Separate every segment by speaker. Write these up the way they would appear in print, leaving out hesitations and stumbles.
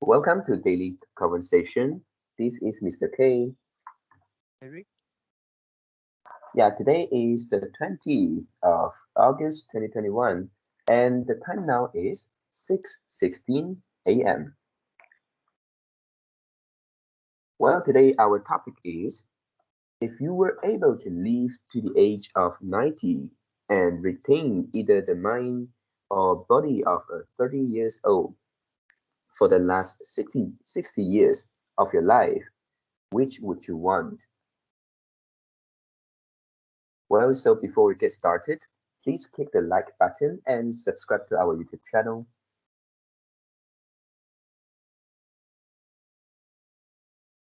Speaker 1: Welcome to Daily Conversation. This is Mr. K.
Speaker 2: Eric?
Speaker 1: Yeah, today is the 20th of August 2021, and the time now is 6:16 a.m. Well, today our topic is if you were able to live to the age of 90 and retain either the mind or body of a 30 years old for the last 60 years of your life, which would you want? Well, so before we get started, please click the like button and subscribe to our YouTube channel.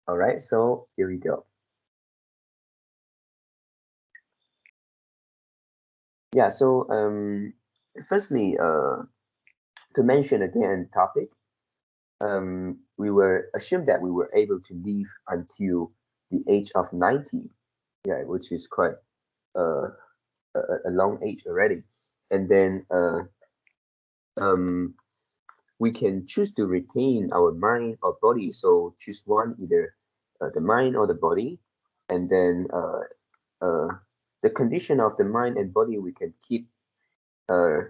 Speaker 1: All right, so here we go. Yeah, so firstly, to mention again topic, we were assumed that we were able to live until the age of 90, yeah, which is quite uh, a long age already. And then um, we can choose to retain our mind or body. So choose one, either the mind or the body, and then uh, the condition of the mind and body we can keep uh,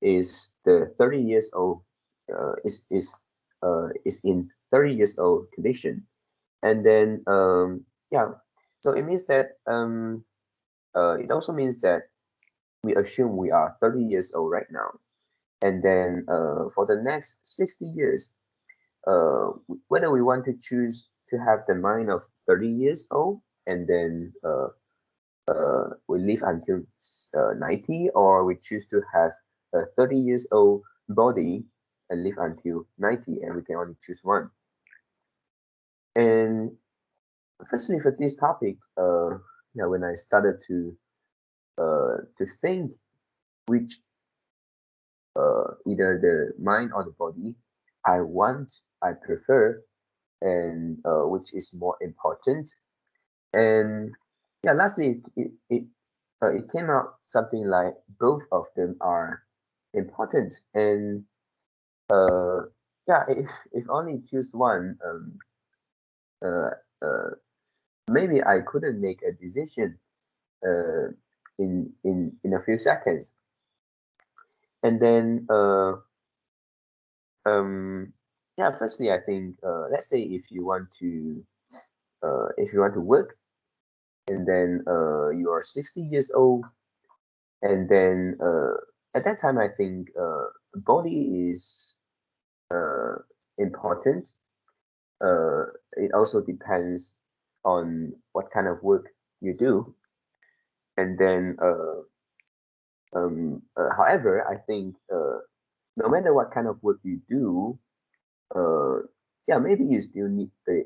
Speaker 1: is the 30 years old is in 30 years old condition, and then yeah, so it means that it also means that we assume we are 30 years old right now, and then for the next 60 years, whether we want to choose to have the mind of 30 years old and then we live until 90, or we choose to have a 30 years old body and live until 90, and we can only choose one. And firstly, for this topic, yeah, when I started to think which either the mind or the body I want, I prefer, and which is more important. And yeah, lastly, it came out something like both of them are important. And uh, yeah, if only choose one, uh, uh, maybe I couldn't make a decision uh, in a few seconds. And then yeah, firstly, I think let's say if you want to work, and then you are 60 years old, and then at that time I think body is uh, important. It also depends on what kind of work you do, and then however, I think no matter what kind of work you do, uh, yeah, maybe you still need the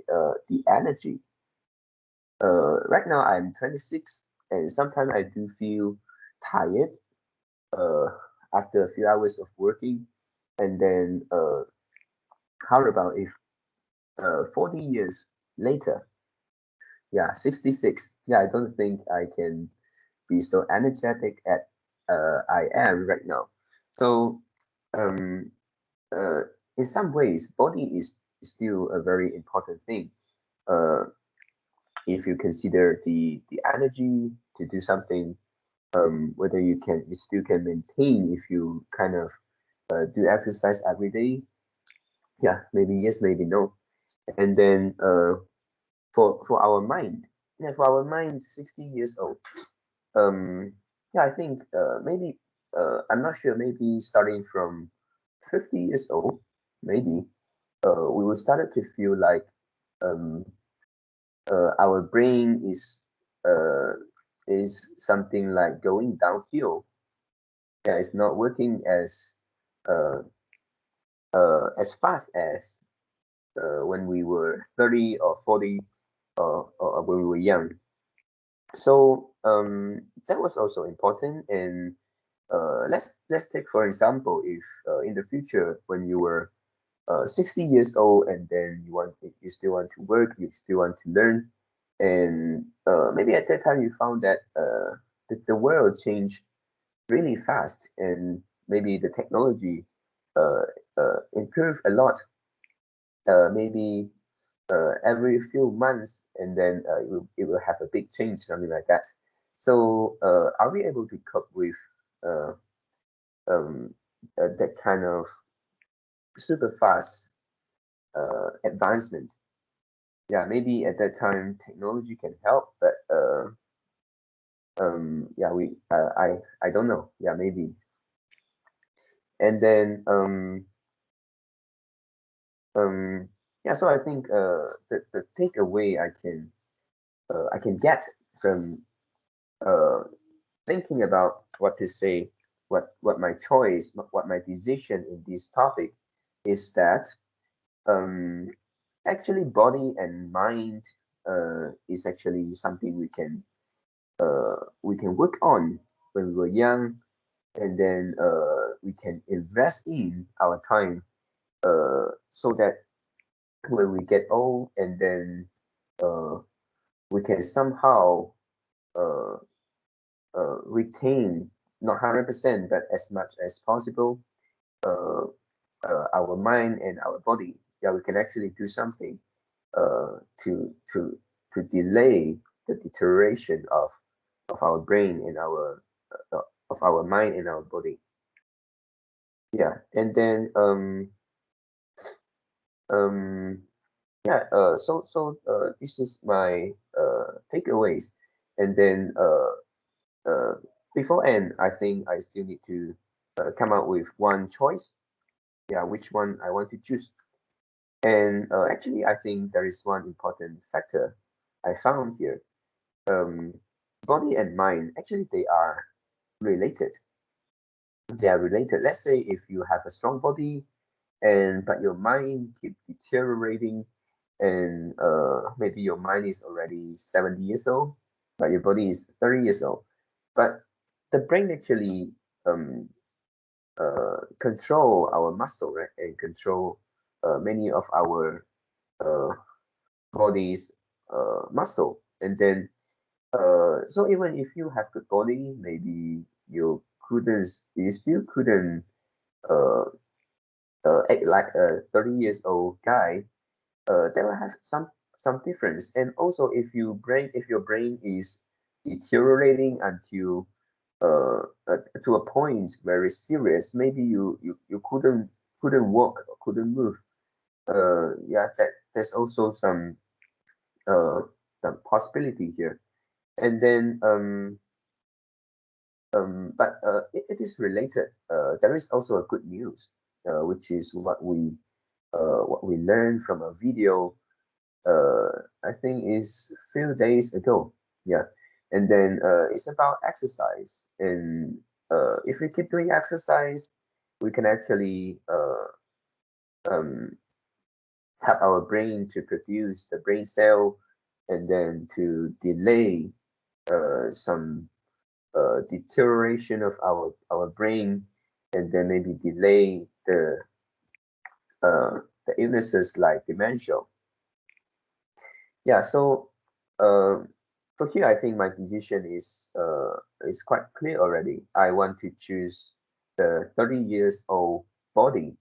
Speaker 1: energy. Right now I'm 26, and sometimes I do feel tired uh, after a few hours of working. And then how about if 40 years later, yeah, 66, yeah, I don't think I can be so energetic at I am right now. So um, uh, in some ways, body is still a very important thing. Uh, if you consider the energy to do something, whether you still can maintain if you kind of do exercise every day. Yeah, maybe yes, maybe no. And then for our mind, yeah, for our mind, 60 years old. Yeah, I think maybe I'm not sure. Maybe starting from 50 years old, maybe we will start to feel like um, our brain is something like going downhill. Yeah, it's not working uh, as fast as when we were 30 or 40, or when we were young. So that was also important. And let's take for example, if in the future when you were 60 years old, and then you still want to work, you still want to learn, and maybe at that time you found that the world changed really fast, and maybe the technology uh, improved a lot. maybe every few months, and then it will have a big change, something like that. So are we able to cope with uh, um, that kind of super fast advancement? Yeah, maybe at that time technology can help, but yeah, I don't know. Yeah, maybe. And then um, yeah, so I think the takeaway I can get from uh, thinking about what to say, what my choice, what my decision in this topic is that um, actually body and mind is actually something we can work on when we were young, and then we can invest in our time so that when we get old, and then uh, we can somehow uh, retain not 100% but as much as possible uh, our mind and our body. Yeah, we can actually do something uh, to to to delay the deterioration of our brain and our of our mind and our body. Yeah, and then um yeah this is my takeaways, and then before end I think I still need to come out with one choice. Yeah, which one I want to choose. And actually, I think there is one important factor I found here. Um, Body and mind, actually, they are related. They are related. Let's say if you have a strong body, and but your mind keep deteriorating, and maybe your mind is already 70 years old, but your body is 30 years old. But the brain actually um, control our muscle, right, and control many of our uh, body's muscle. And then so even if you have good body, maybe you still couldn't uh, act like a 30 years old guy. That will have some difference. And also if your brain is deteriorating until to a point very serious, maybe you couldn't walk or couldn't move. Yeah, there's also uh some possibility here. And then but it is related. There is also a good news, which is what we learned from a video. I think is few days ago. Yeah, and then it's about exercise. And if we keep doing exercise, we can actually um, help our brain to produce the brain cell, and then to delay some deterioration of our brain, and then maybe delay the illnesses like dementia. Yeah, uh, so here I think my decision is quite clear already. I want to choose the 30 years old body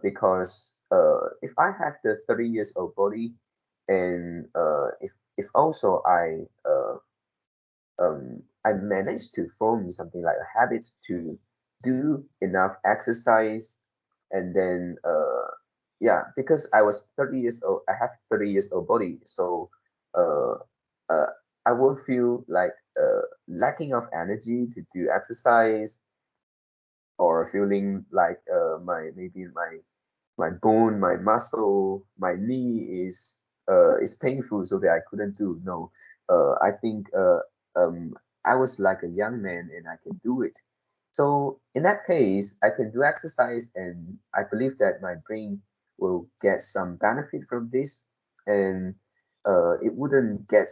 Speaker 1: because if I have the 30 years old body, and if also I managed to form something like a habit to do enough exercise, and then yeah, because I was 30 years old, I have 30 years old body, so uh, uh, I will feel like lacking of energy to do exercise, or feeling like my maybe my bone, my muscle, my knee is painful, so that I couldn't do. No, I think um, I was like a young man and I can do it. So in that case, I can do exercise, and I believe that my brain will get some benefit from this, and it wouldn't get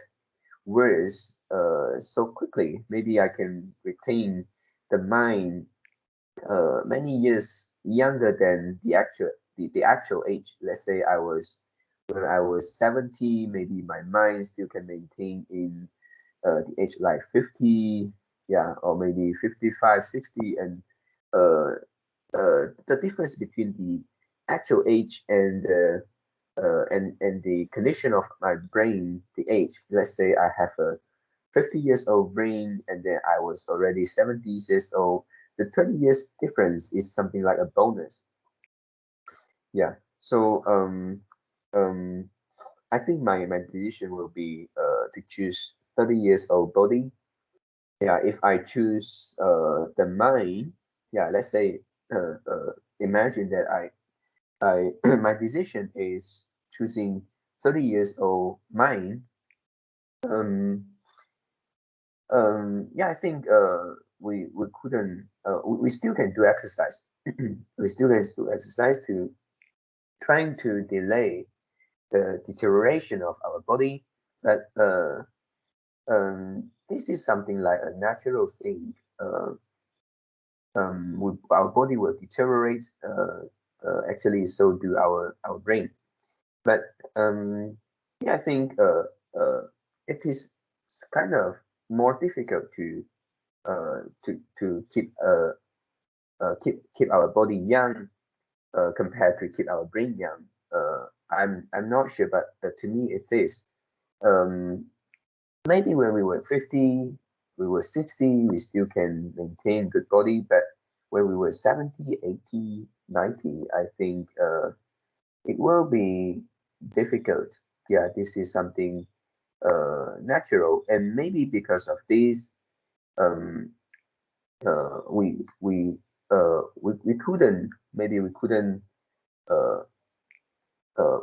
Speaker 1: worse so quickly. Maybe I can retain the mind many years younger than the actual age. Let's say I was when I was 70, maybe my mind still can maintain in the age like 50, yeah, or maybe 55, 60, and uh, the difference between the actual age and the condition of my brain, the age. Let's say I have a 50 years old brain, and then I was already 70 years old. The 20 years difference is something like a bonus. Yeah. So um I think my decision will be to choose 30 years old body. Yeah, if I choose the mind, yeah, let's say imagine that I my decision is choosing 30 years old mind. Um yeah, I think we couldn't we still can do exercise. We still can do exercise to trying to delay the deterioration of our body, but this is something like a natural thing. Our body will deteriorate. Actually, so do our brain. But yeah, I think it is kind of more difficult to keep our body young compared to keep our brain young. I'm not sure, but to me it is. Um, Maybe when we were 50, we were 60, we still can maintain good body, but when we were 70, 80, 90, I think it will be difficult. Yeah, this is something natural, and maybe because of this, um, we couldn't maybe uh,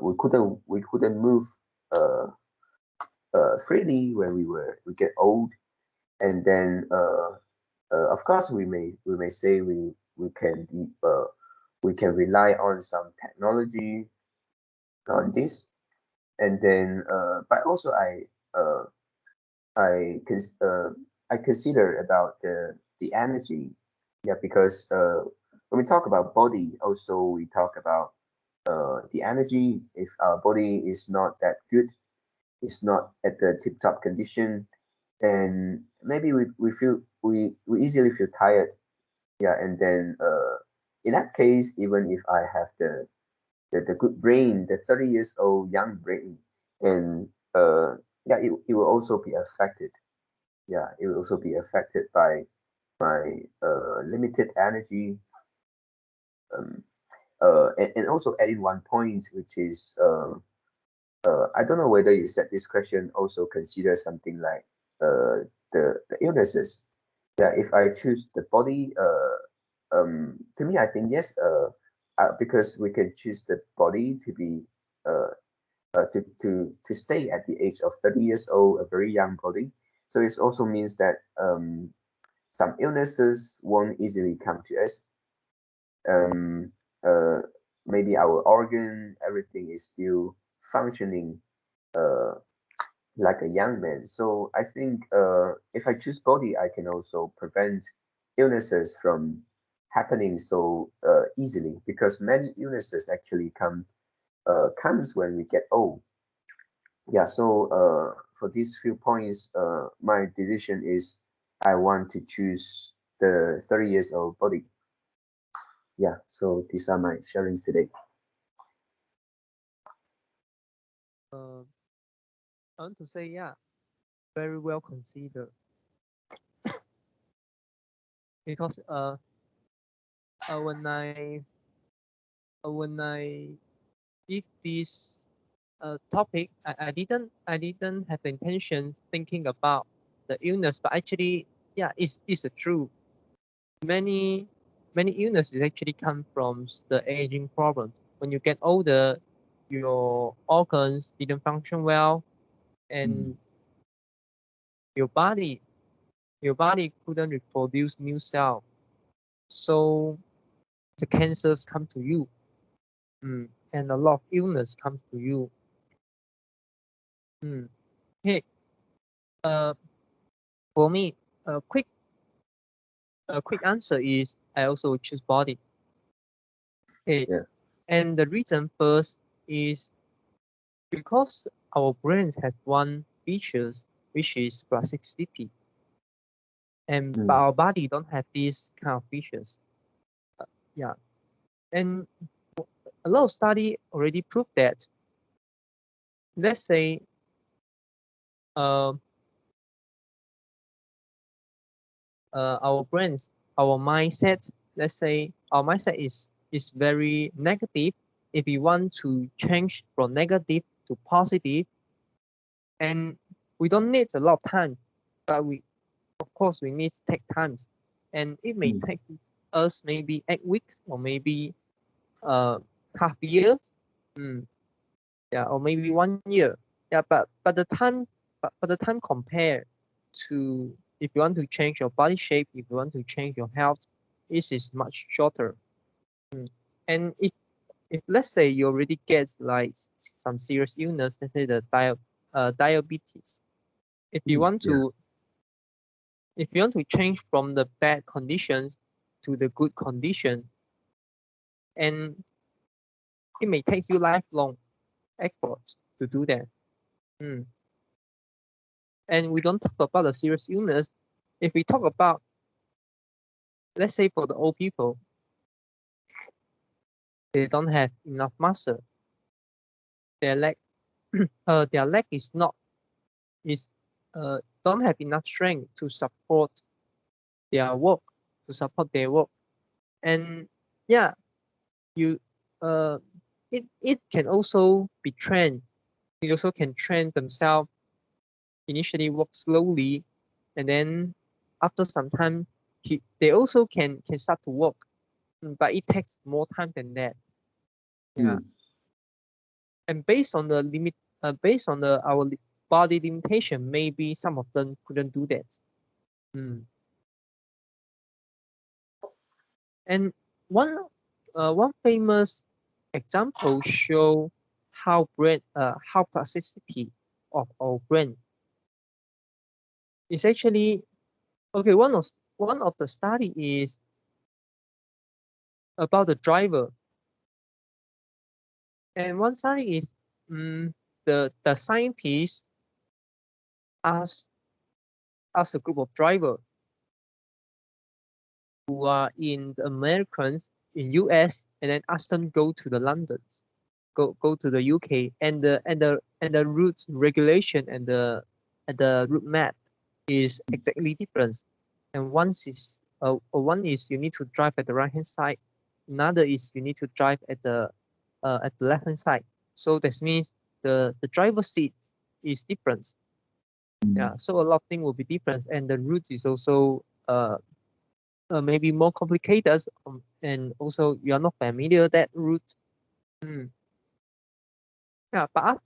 Speaker 1: we couldn't move uh, freely when we get old, and then of course we may say we can rely on some technology on this, and then but also uh, I cons I consider about the energy. Yeah, because when we talk about body, also we talk about the energy. If our body is not that good, is not at the tip-top condition, then maybe we easily feel tired. Yeah, and then in that case, even if I have the good brain, the 30 years old young brain, and yeah, it will also be affected. Yeah, it will also be affected by my limited energy. Um, and also adding one point, which is I don't know whether you said this question also consider something like the illnesses. Yeah, if I choose the body, to me, I think yes, because we can choose the body to be uh, to stay at the age of 30 years old, a very young body. So it also means that some illnesses won't easily come to us. Um, uh, Maybe our organ, everything is still functioning uh, like a young man. So I think if I choose body, I can also prevent illnesses from happening so easily, because many illnesses actually comes when we get old. Yeah. So for these few points, my decision is I want to choose the 30 years old body. Yeah. So these are my sharings today.
Speaker 2: Uh, I want to say, yeah, very well considered because when I did this topic, I didn't have the intentions thinking about the illness, but actually, yeah, it's a true. Many many illnesses actually come from the aging problem. When you get older, your organs didn't function well,
Speaker 1: Mm.
Speaker 2: and your body your body couldn't reproduce new cell, so the cancers come to you, and a lot of illness comes to you. Mm. Hey, uh, for me, a quick answer is I also choose body. Hey,
Speaker 1: Yeah.
Speaker 2: and the reason first is because our brains has one features which is plasticity, and but
Speaker 1: Mm.
Speaker 2: our body don't have these kind of features. Yeah, and a lot of study already proved that, let's say, our brains, our mindset, let's say our mindset is very negative. If we want to change from negative to positive, and we don't need a lot of time, but we, of course, we need to take time, and it may take us maybe 8 weeks or maybe half year, yeah, or maybe 1 year, yeah. But the time, but the time compared to, if you want to change your body shape, if you want to change your health, this is much shorter. And if let's say you already get like some serious illness, let's say the diabetes, if you want to change from the bad conditions to the good condition, and it may take you lifelong effort to do that. And we don't talk about the serious illness. If we talk about, let's say for the old people, they don't have enough muscle. Their leg, their leg is not don't have enough strength to support their work, and yeah, you it can also be trained. It also can train themselves. Initially walk slowly, and then after some time, they also can start to walk, but it takes more time than that. Yeah. And based on the limit, based on our body limitation, maybe some of them couldn't do that. And one famous example show how plasticity of our brain is actually okay. One of the study is about the driver, and one study is the scientists ask a group of drivers who are in the Americans in US, and then ask them go to the London, go to the UK, and the route regulation and the route map is exactly different. And one is you need to drive at the right hand side, another is you need to drive at the left hand side. So that means the driver's seat is different. Yeah, so a lot of things will be different, and the route is also maybe more complicated, and also you are not familiar with that route. Yeah, but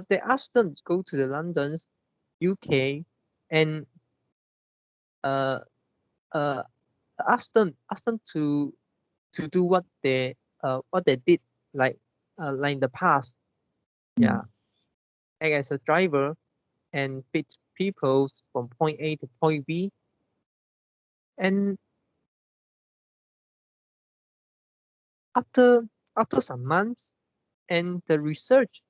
Speaker 2: they asked them to go to the London's UK, and asked them to do what they did, like in the past. Yeah, like as a driver and pick people from point A to point B, and after some months, and the researchers,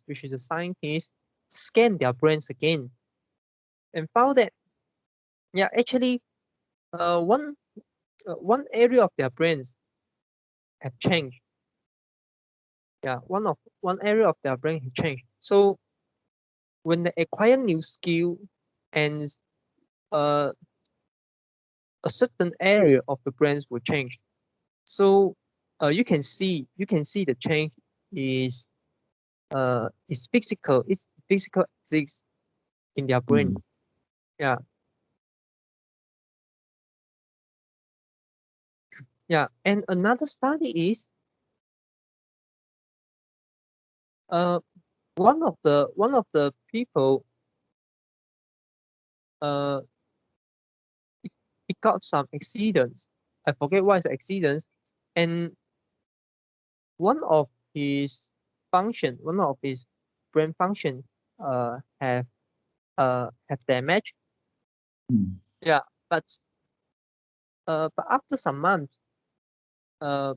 Speaker 2: which is the scientists, scanned their brains again and found that, yeah, actually one area of their brains have changed. Yeah, one area of their brain has changed. So when they acquire new skill, and a certain area of the brains will change. So you can see the change is physical. It's physical exists in their brain. Yeah. Yeah, and another study is one of the people he got some accidents. I forget what is the accidents, and one of his one of his brain function have damage. Yeah, but after some months, by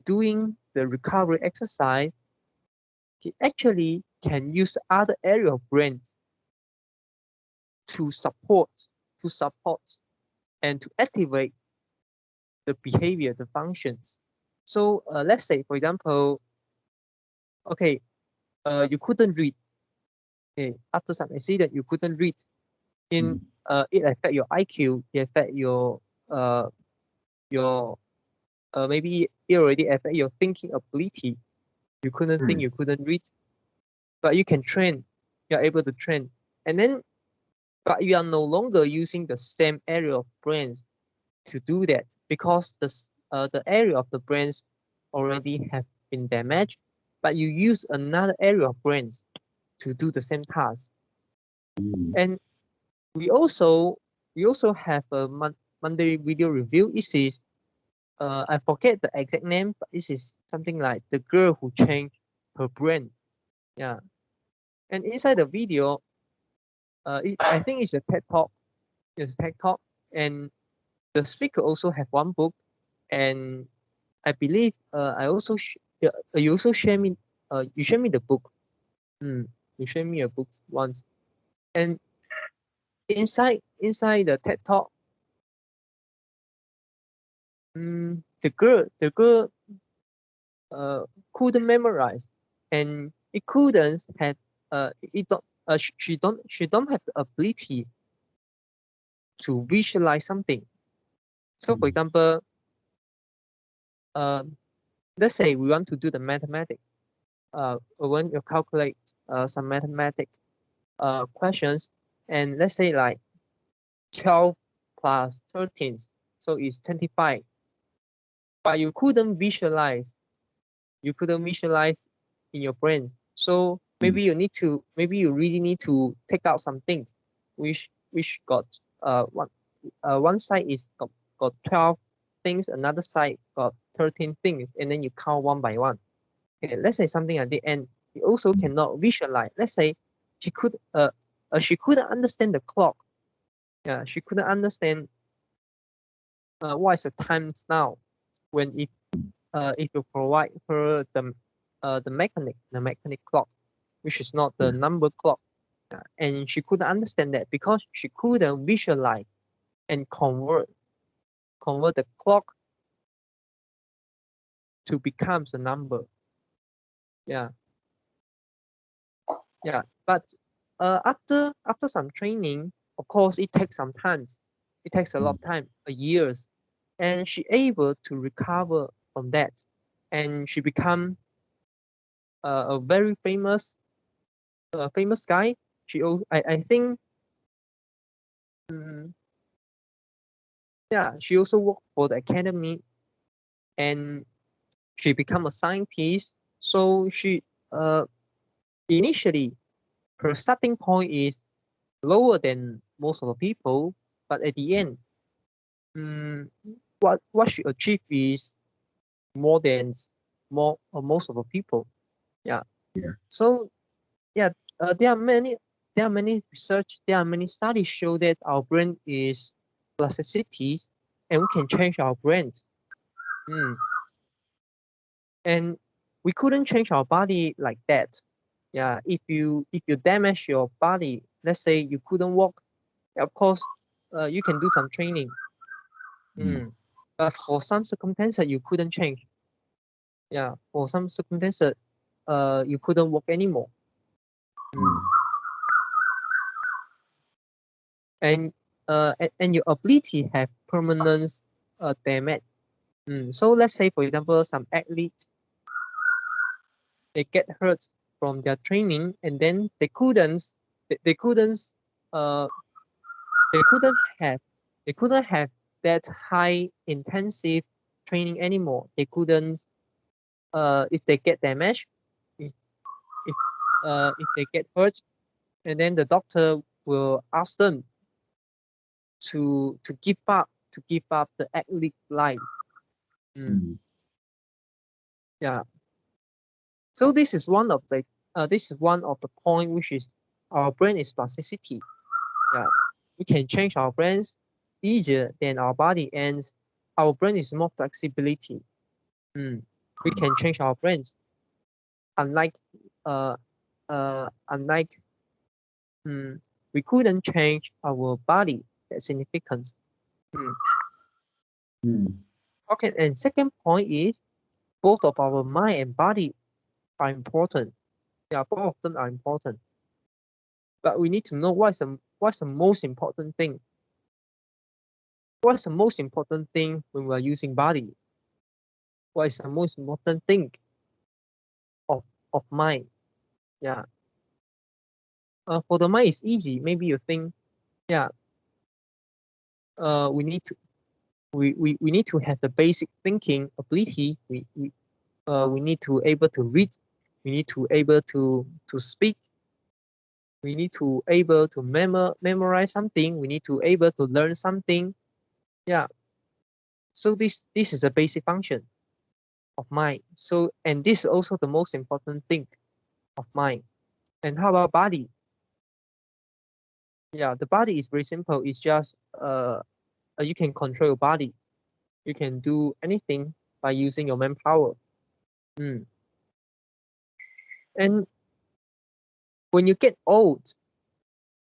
Speaker 2: doing the recovery exercise, he actually can use other area of brain to support and to activate the behavior, the functions. So let's say, for example, okay, you couldn't read. Okay, after some accident, you couldn't read. In it affect your IQ. It affect uh your maybe it already affect your thinking ability. You couldn't think, you couldn't read, but you can train. You are able to train, and then but you are no longer using the same area of brains to do that because the area of the brains already have been damaged, but you use another area of brains to do the same task. And we also have a Monday video review. This is I forget the exact name, but this is something like the girl who changed her brain. Yeah, and inside the video, I think it's a TED talk. It's a TED talk, and the speaker also have one book, and I believe you also share me you share me the book. You share me a book once, and inside the TED talk, the girl couldn't memorize, and it couldn't have it don't she don't have the ability to visualize something. So for example, let's say we want to do the mathematics. When you calculate some mathematic questions, and let's say like 12 plus 13, so it's 25. But you couldn't visualize. You couldn't visualize in your brain. So maybe you really need to take out some things, which got one side is got 12 things, another side got 13 things, and then you count one by one. Okay, let's say something at the end, you also cannot visualize. Let's say she couldn't understand the clock. Yeah, she couldn't understand what is the time now when if you provide her the mechanic clock, which is not the number clock. And she couldn't understand that because she couldn't visualize and convert the clock to becomes a number. Yeah. But after some training, of course, it takes some time. It takes a lot of time, years, and she able to recover from that, and she become a very famous guy. I think she also worked for the academy, and she become a scientist. So she initially her starting point is lower than most of the people, but at the end, what she achieved is more than most of the people. Yeah. So there are many research, there are many studies show that our brain is plasticities, and we can change our brains. And we couldn't change our body like that. Yeah, if you damage your body, let's say you couldn't walk, of course, you can do some training. But for some circumstances, you couldn't change. Yeah, for some circumstances, you couldn't walk anymore. And your ability have permanent damage. So let's say, for example, some athletes, they get hurt from their training, and then they couldn't uh they couldn't have that high intensive training anymore. They couldn't if they get damaged, if if they get hurt, and then the doctor will ask them to give up the athlete life. Yeah. So this is one of the point, which is our brain is plasticity. Yeah, we can change our brains easier than our body, and our brain is more flexibility. We can change our brains, unlike uh we couldn't change our body. That's significant. Okay, and second point is both of our mind and body are important. Yeah, both of them are important. But we need to know what's the most important thing. What's the most important thing when we're using body? What is the most important thing of mind? Yeah. For the mind, it's easy. Maybe you think, yeah, we need to have the basic thinking ability. We need to able to read. We need to able to speak. We need to able to memorize something. We need to able to learn something. Yeah. So this is a basic function of mind. So, and this is also the most important thing of mind. And how about body? Yeah, the body is very simple. It's just you can control your body. You can do anything by using your manpower. And when you get old,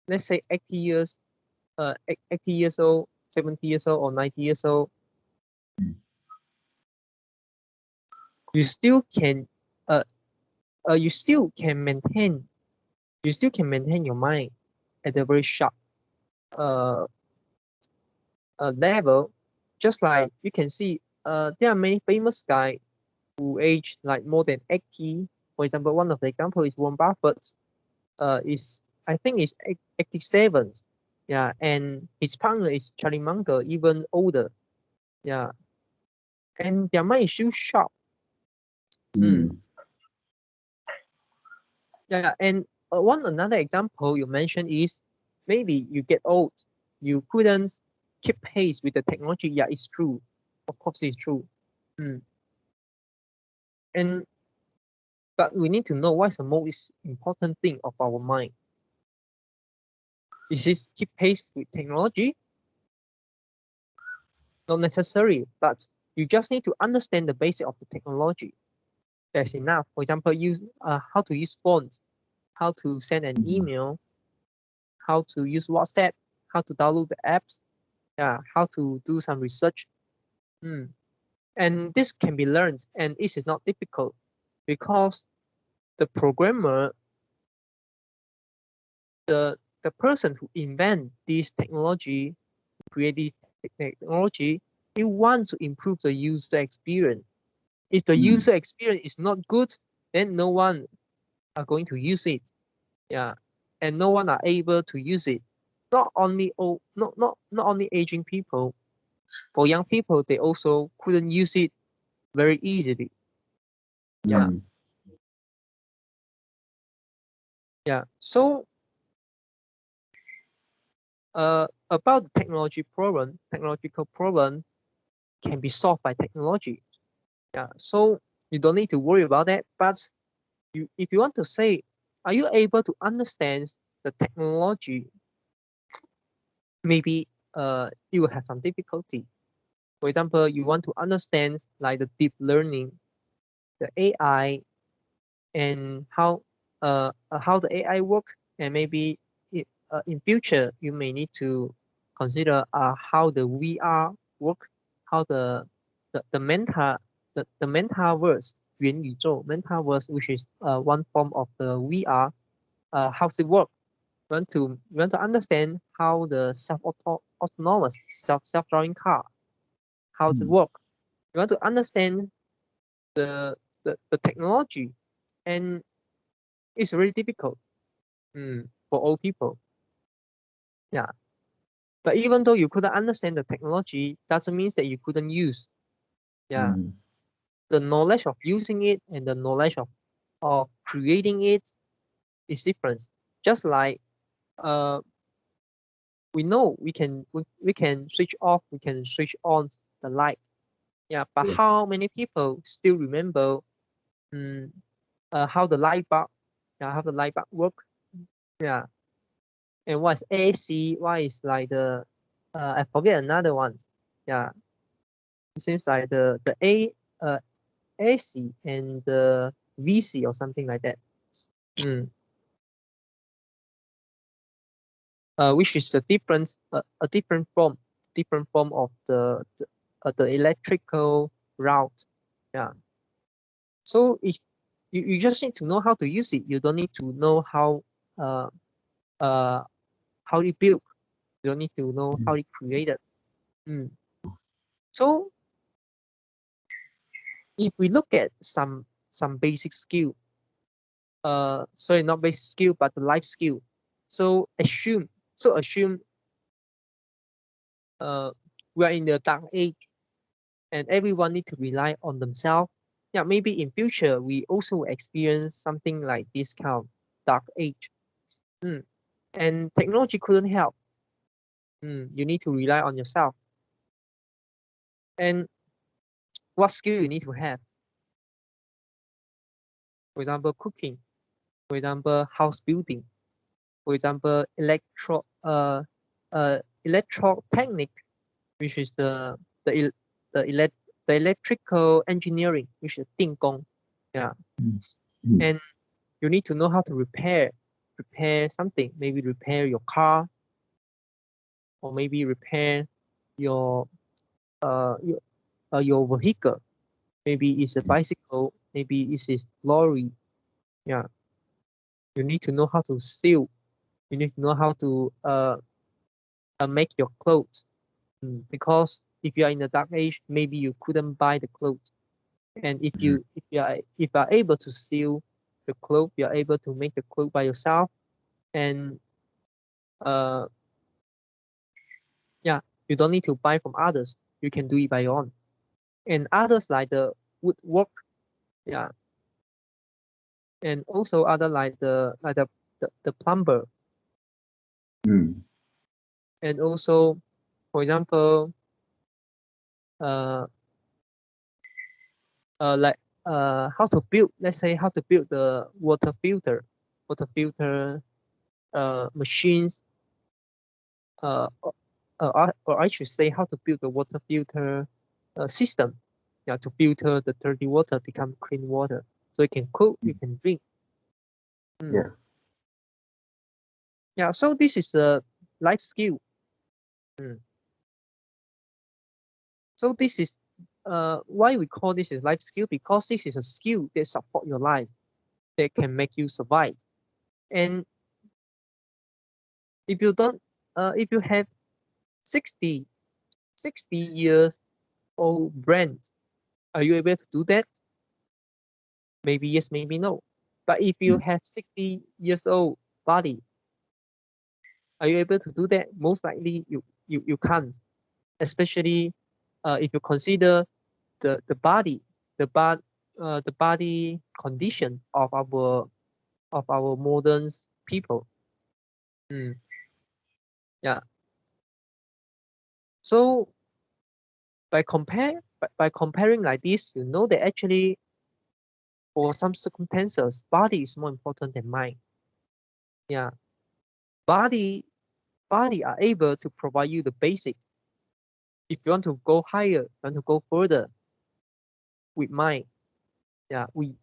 Speaker 2: let's say 80 years, 80 years old, 70 years old, or 90 years old, you still can you still can maintain your mind at a very sharp level. Just like you can see, there are many famous guys who age like more than 80. For example, one of the example is Warren Buffett. Is I think is 87. Yeah, and his partner is Charlie Munger, even older. Yeah, and their mind is still sharp. Yeah, and another example you mentioned is maybe you get old, you couldn't keep pace with the technology. Yeah, it's true. Of course, it's true. And but we need to know what's the most important thing of our mind. Is this keep pace with technology? Not necessary, but you just need to understand the basic of the technology. That's enough. For example, use how to use phones, how to send an email, how to use WhatsApp, how to download the apps, yeah, how to do some research. And this can be learned, and this is not difficult because the programmer, the person who invent this technology, create this technology, he wants to improve the user experience. If the user experience is not good, then no one are going to use it. Yeah, and no one are able to use it. Not only not only aging people, for young people, they also couldn't use it very easily. Yeah. Yeah. So about the technological problem can be solved by technology. Yeah. So you don't need to worry about that. But if you want to say, are you able to understand the technology? Maybe you will have some difficulty. For example, you want to understand like the deep learning, the AI, and how the AI work, and maybe in future you may need to consider how the VR work, how the metaverse 元宇宙 metaverse, which is one form of the VR, how's it work? You want to understand how the autonomous self-driving car, how it work. You want to understand the technology, and it's really difficult for all people. Yeah. But even though you couldn't understand the technology, doesn't mean that you couldn't use. Yeah. The knowledge of using it and the knowledge of creating it is different. Just like we know we can switch off, we can switch on the light. Yeah, but how many people still remember how the light bulb work? Yeah. And what's AC? Why is like the I forget another one. Yeah. It seems like the AC and the VC or something like that. Which is a different form of the electrical route. Yeah. So if you just need to know how to use it, you don't need to know how it built. You don't need to know how it created. So if we look at some basic skill, sorry, not basic skill, but the life skill. So assume we are in the dark age, and everyone need to rely on themselves. Yeah, maybe in future we also experience something like this kind of dark age. And technology couldn't help. You need to rely on yourself. And what skill you need to have? For example, cooking. For example, house building. For example, electrotechnic, which is the electrical engineering, which is 电工. Yeah. And you need to know how to repair something. Maybe repair your car, or maybe repair your vehicle. Maybe it's a bicycle. Maybe it's a lorry. Yeah. You need to know how to sew. You need to know how to make your clothes. Because if you are in the dark age, maybe you couldn't buy the clothes. And if you are able to sew the clothes, you are able to make the clothes by yourself. And you don't need to buy from others. You can do it by your own. And others like the woodwork, and also other like the plumber. And also, for example, like how to build, let's say how to build the water filter machines, or I should say how to build the water filter system, to filter the dirty water become clean water, so you can cook, you can drink. So this is a life skill. So this is why we call this a life skill, because this is a skill that support your life, that can make you survive. And if you don't, if you have 60 years old brain, are you able to do that? Maybe yes, maybe no. But if you have 60 years old body, are you able to do that? Most likely you can't, especially if you consider the body condition of our modern people. So by comparing like this, you know that actually for some circumstances, body is more important than mind. Body are able to provide you the basic. If you want to go higher, you want to go further with mind, with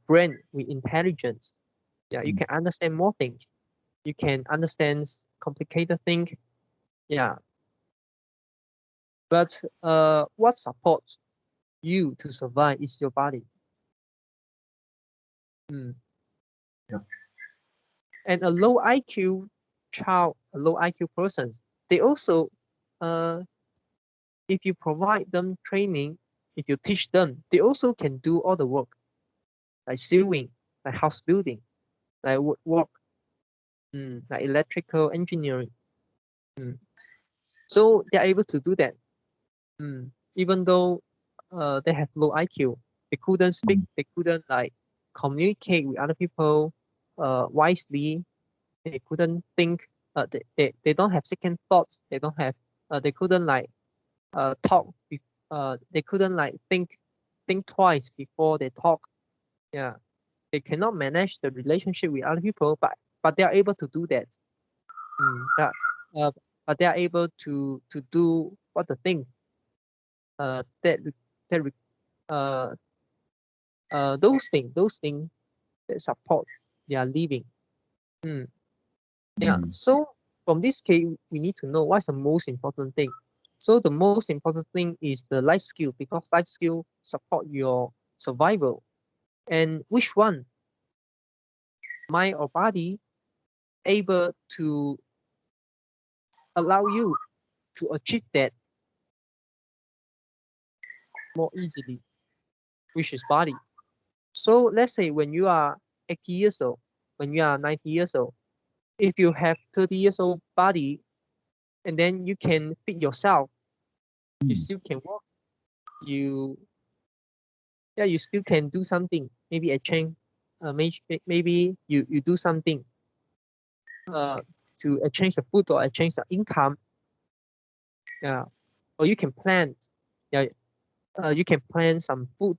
Speaker 2: brain, with intelligence, you can understand more things. You can understand complicated things. But what supports you to survive is your body. And a low IQ child, a low IQ person, they also, if you provide them training, if you teach them, they also can do all the work, like sewing, like house building, like woodwork, like electrical engineering. So they're able to do that. Even though they have low IQ, they couldn't speak, they couldn't like communicate with other people wisely. They couldn't think. They don't have second thoughts. They don't have. They couldn't like talk. They couldn't like think twice before they talk. They cannot manage the relationship with other people, but they are able to do that. But they are able to do what the thing those things that support their living. So from this case, we need to know what's the most important thing. So the most important thing is the life skill, because life skill support your survival. And which one, mind or body, able to allow you to achieve that more easily, which is body. So let's say when you are 80 years old, when you are 90 years old, if you have 30 years old body, and then you can feed yourself, you still can walk, you still can do something, maybe exchange, maybe you do something to exchange the food or exchange the income. Yeah, or you can plant. Yeah, you can plant some food,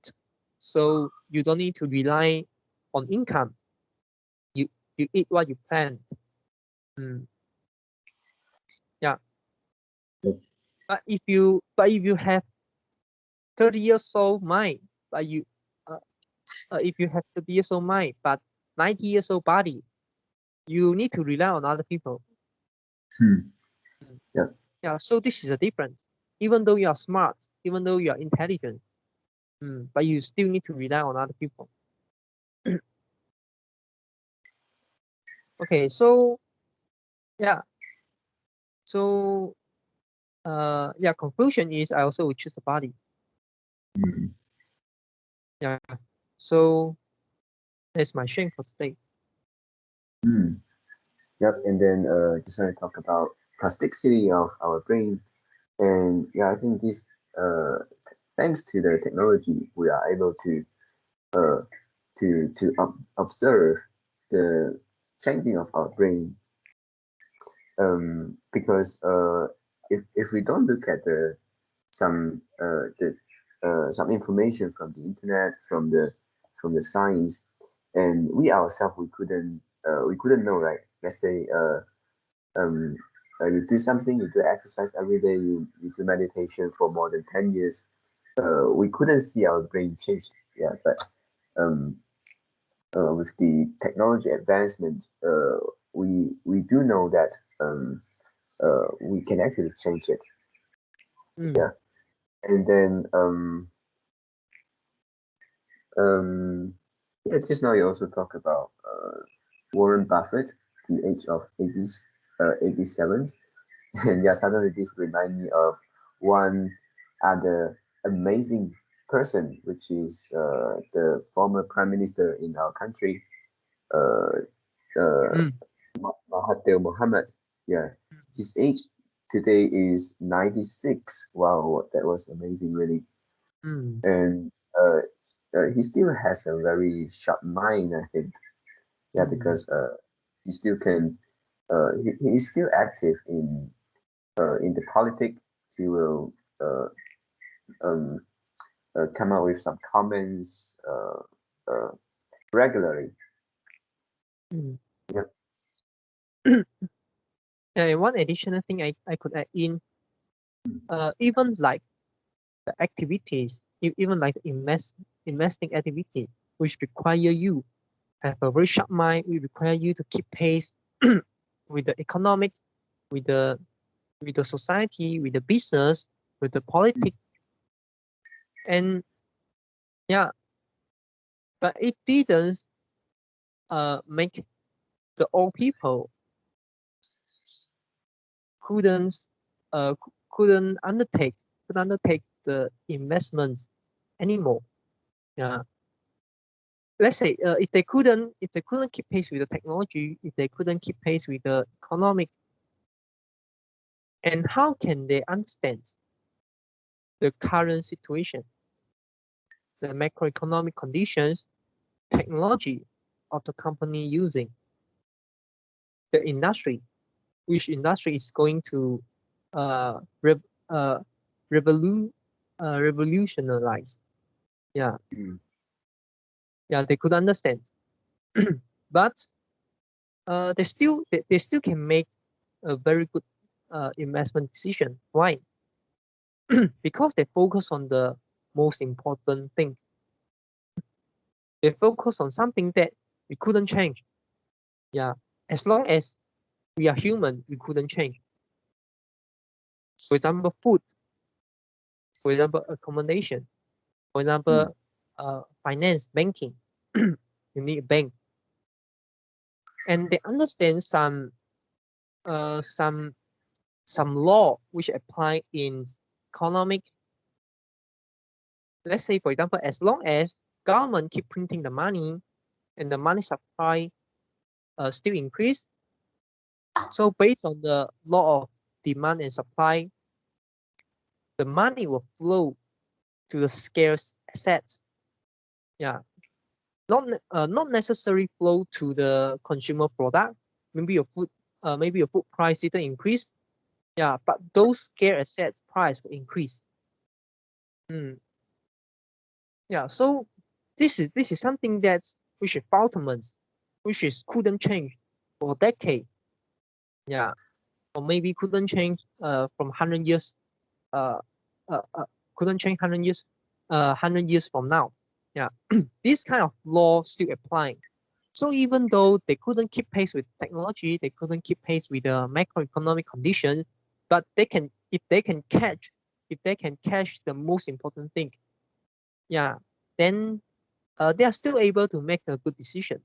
Speaker 2: so you don't need to rely on income. You eat what you plant. Yeah.
Speaker 1: Yep.
Speaker 2: But if you have 30 years old mind, but you if you have 30 years old mind but 90 years old body, you need to rely on other people.
Speaker 1: Yeah.
Speaker 2: Yeah. So this is a difference. Even though you are smart, even though you are intelligent, but you still need to rely on other people. Okay. So yeah. So yeah. Conclusion is I also would choose the body. Yeah. So that's my sharing for today.
Speaker 1: Yep. And then just want to talk about plasticity of our brain. And yeah, I think this thanks to the technology, we are able to uh, observe the changing of our brain. Because if we don't look at some information from the internet, from the science, and we ourselves we couldn't know, right? Let's say um you do something, you do exercise every day, you do meditation for more than 10 years, we couldn't see our brain change. Yeah, but um with the technology advancement, we do know that we can actually change it. Yeah. And then yeah, just now you also talk about Warren Buffett, the age of 87. And yeah, suddenly this remind me of one other amazing person, which is the former prime minister in our country, uh, Mahathir Mohamad. Yeah, his age today is 96. Wow, that was amazing, really. And he still has a very sharp mind, I think. Yeah, because he still can. He is still active in the politics. He will um, come out with some comments regularly. Yeah.
Speaker 2: And one additional thing I could add in, even like the activities, even like investing activity, which require you have a very sharp mind, we require you to keep pace with the economic, with the society, with the business, with the politics, and yeah, but it didn't make the old people couldn't couldn't undertake the investments anymore. Yeah. Let's say if they couldn't keep pace with the technology, if they couldn't keep pace with the economic, and how can they understand the current situation, the macroeconomic conditions, technology of the company using, the industry, which industry is going to uh, rev, uh, revolutionize. Yeah, yeah, they could understand, but they still can make a very good investment decision. Why? Because they focus on the most important thing. They focus on something that we couldn't change. Yeah, as long as we are human, we couldn't change. For example, food. For example, accommodation. For example, finance, banking. You need a bank, and they understand some law which apply in economic. Let's say, for example, as long as government keep printing the money and the money supply still increase, so based on the law of demand and supply, the money will flow to the scarce assets. Yeah, not necessarily flow to the consumer product. Maybe your food price didn't increase. Yeah, but those scarce assets price will increase. Yeah, so this is something that's which is fundamental, which is couldn't change for a decade. Yeah, or maybe couldn't change from 100 years. Couldn't change 100 years. 100 years from now. Yeah, this kind of law still applying. So even though they couldn't keep pace with technology, they couldn't keep pace with the macroeconomic conditions, but if they can catch the most important thing, yeah, then they are still able to make a good decision.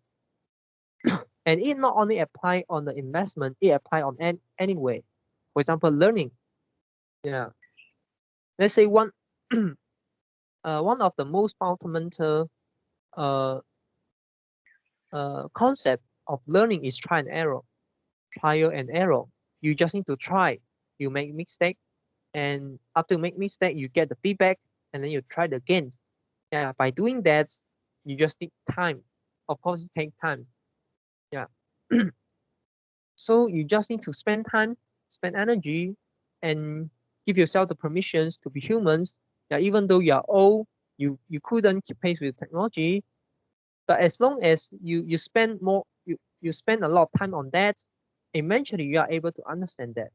Speaker 2: And it not only apply on the investment, it apply on anyway. For example, learning. Yeah, let's say one of the most fundamental concept of learning is trial and error. You just need to try. You make mistake, and after make mistake, you get the feedback, and then you try it again. Yeah, by doing that, you just need time. Of course, it takes time. Yeah. So you just need to spend time, spend energy, and give yourself the permissions to be humans. Yeah, even though you are old, you couldn't keep pace with technology, but as long as you spend more, you spend a lot of time on that, eventually you are able to understand that.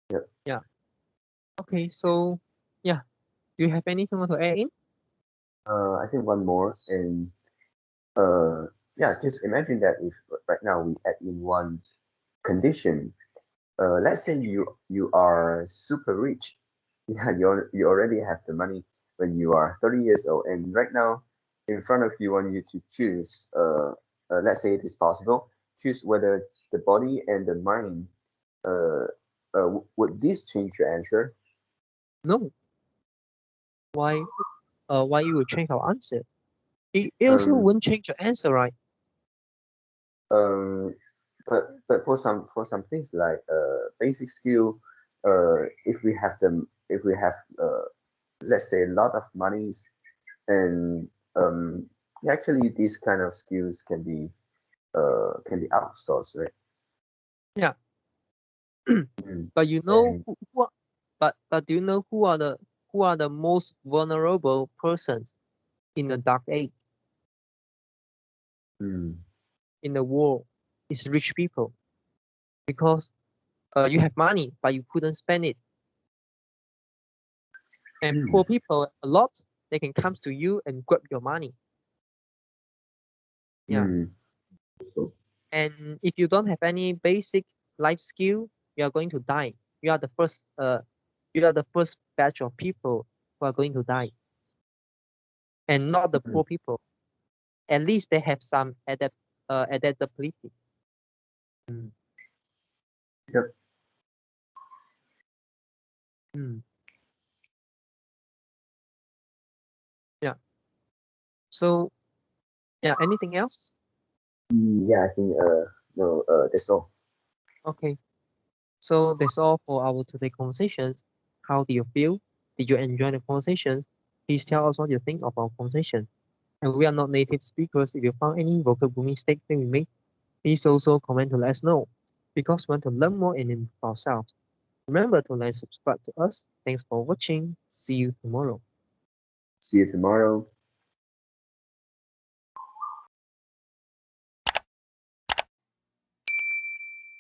Speaker 1: Yep.
Speaker 2: Yeah. Okay, so yeah, do you have anything to add in?
Speaker 1: I think one more, and yeah, just imagine that if right now we add in one condition. Let's say you are super rich. Yeah, you already have the money when you are 30 years old, and right now in front of you want you to choose. Let's say it is possible. Choose whether the body and the mind. Would this change your answer?
Speaker 2: No. Why? Why you would change our answer? It also
Speaker 1: Um,
Speaker 2: won't change your answer, right?
Speaker 1: um, but for some things like basic skill, if we have let's say a lot of monies, and actually these kind of skills can be outsourced, right?
Speaker 2: Yeah.
Speaker 1: Mm.
Speaker 2: But you know
Speaker 1: And
Speaker 2: but do you know who are the most vulnerable persons in the dark age
Speaker 1: mm,
Speaker 2: in the world? Is rich people, because you have money but you couldn't spend it, and
Speaker 1: mm,
Speaker 2: poor people a lot, they can come to you and grab your money. Yeah.
Speaker 1: mm. So,
Speaker 2: And if you don't have any basic life skill, you are going to die. You are the first batch of people who are going to die, and not the
Speaker 1: mm,
Speaker 2: poor people. At least they have some adaptability. Mm.
Speaker 1: yep.
Speaker 2: Mm. Yeah. So yeah, anything else?
Speaker 1: Yeah, I think no, that's all.
Speaker 2: Okay. So that's all for our today conversations. How do you feel? Did you enjoy the conversations? Please tell us what you think of our conversation. And we are not native speakers. If you found any vocabulary mistake that we made, please also comment to let us know, because we want to learn more and improve ourselves. Remember to like, subscribe to us. Thanks for watching. See you tomorrow.
Speaker 1: See you tomorrow.